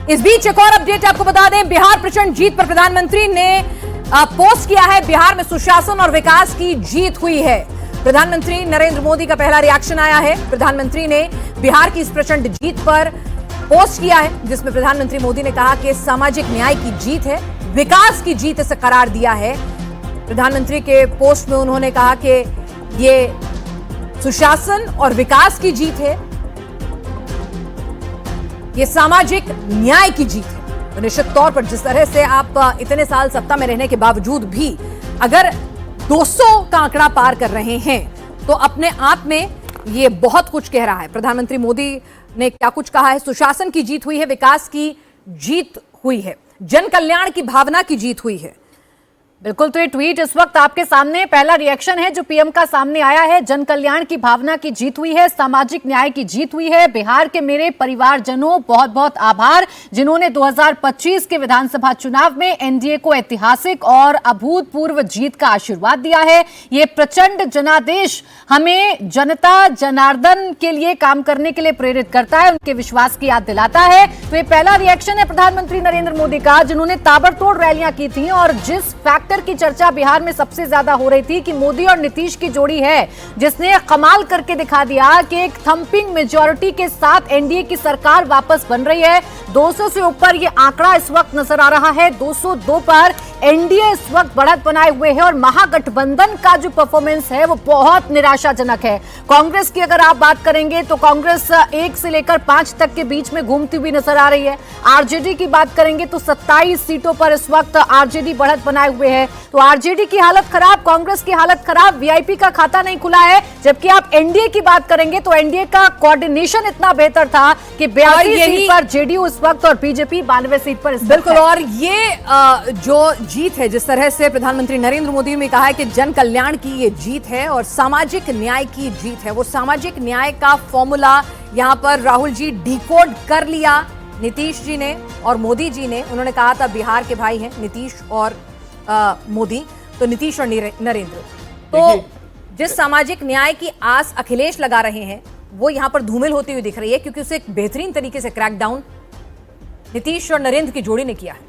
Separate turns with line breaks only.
इस बीच एक और अपडेट आपको बता दें, बिहार प्रचंड जीत पर प्रधानमंत्री ने पोस्ट किया है। बिहार में सुशासन और विकास की जीत हुई है। प्रधानमंत्री नरेंद्र मोदी का पहला रिएक्शन आया है। प्रधानमंत्री ने बिहार की इस प्रचंड जीत पर पोस्ट किया है, जिसमें प्रधानमंत्री मोदी ने कहा कि सामाजिक न्याय की जीत है, विकास की जीत इसे करार दिया है। प्रधानमंत्री के पोस्ट में उन्होंने कहा कि ये सुशासन और विकास की जीत है, ये सामाजिक न्याय की जीत है। तो निश्चित तौर पर जिस तरह से आप इतने साल सत्ता में रहने के बावजूद भी अगर 200 का आंकड़ा पार कर रहे हैं तो अपने आप में ये बहुत कुछ कह रहा है। प्रधानमंत्री मोदी ने क्या कुछ कहा है? सुशासन की जीत हुई है, विकास की जीत हुई है, जन कल्याण की भावना की जीत हुई है।
बिल्कुल, तो ये ट्वीट इस वक्त आपके सामने पहला रिएक्शन है जो पीएम का सामने आया है। जन कल्याण की भावना की जीत हुई है, सामाजिक न्याय की जीत हुई है। बिहार के मेरे परिवारजनों, बहुत बहुत आभार जिन्होंने 2025 के विधानसभा चुनाव में एनडीए को ऐतिहासिक और अभूतपूर्व जीत का आशीर्वाद दिया है। ये प्रचंड जनादेश हमें जनता जनार्दन के लिए काम करने के लिए प्रेरित करता है, उनके विश्वास की याद दिलाता है। तो ये पहला रिएक्शन है प्रधानमंत्री नरेंद्र मोदी का, जिन्होंने ताबड़तोड़ रैलियां की थी और जिस फैक्टर की चर्चा बिहार में सबसे ज्यादा हो रही थी कि मोदी और नीतीश की जोड़ी है जिसने कमाल करके दिखा दिया कि एक थंपिंग मेजॉरिटी के साथ एनडीए की सरकार वापस बन रही है। 200 से ऊपर ये आंकड़ा इस वक्त नजर आ रहा है। 202 पर एनडीए इस वक्त बढ़त बनाए हुए है और महागठबंधन का जो परफॉर्मेंस है वो बहुत निराशाजनक है। कांग्रेस की अगर आप बात करेंगे तो कांग्रेस 1 से लेकर 5 तक के बीच में घूमती हुई नजर आ रही है। आरजेडी की बात करेंगे तो 27 सीटों पर इस वक्त आरजेडी बढ़त बनाए हुए है। तो आरजेडी की हालत खराब, कांग्रेस की हालत खराब, वीआईपी का खाता नहीं खुला है। जबकि आप एनडीए की बात करेंगे तो एनडीए का कोऑर्डिनेशन इतना बेहतर था कि 82 सीट पर जेडीयू इस वक्त और बीजेपी 92 सीट पर।
बिल्कुल, और ये जो जीत है, जिस तरह से प्रधानमंत्री नरेंद्र मोदी ने कहा है कि जन कल्याण की ये जीत है और सामाजिक न्याय की जीत है, वो सामाजिक न्याय का फॉर्मूला यहां पर राहुल जी डिकोड कर लिया नीतीश जी ने और मोदी जी ने। उन्होंने कहा था बिहार के भाई हैं नीतीश और मोदी, तो नीतीश और नरेंद्र। तो जिस सामाजिक न्याय की आस अखिलेश लगा रहे हैं वो यहां पर धूमिल होती हुई दिख रही है, क्योंकि उसे एक बेहतरीन तरीके से क्रैकडाउन नीतीश और नरेंद्र की जोड़ी ने किया है।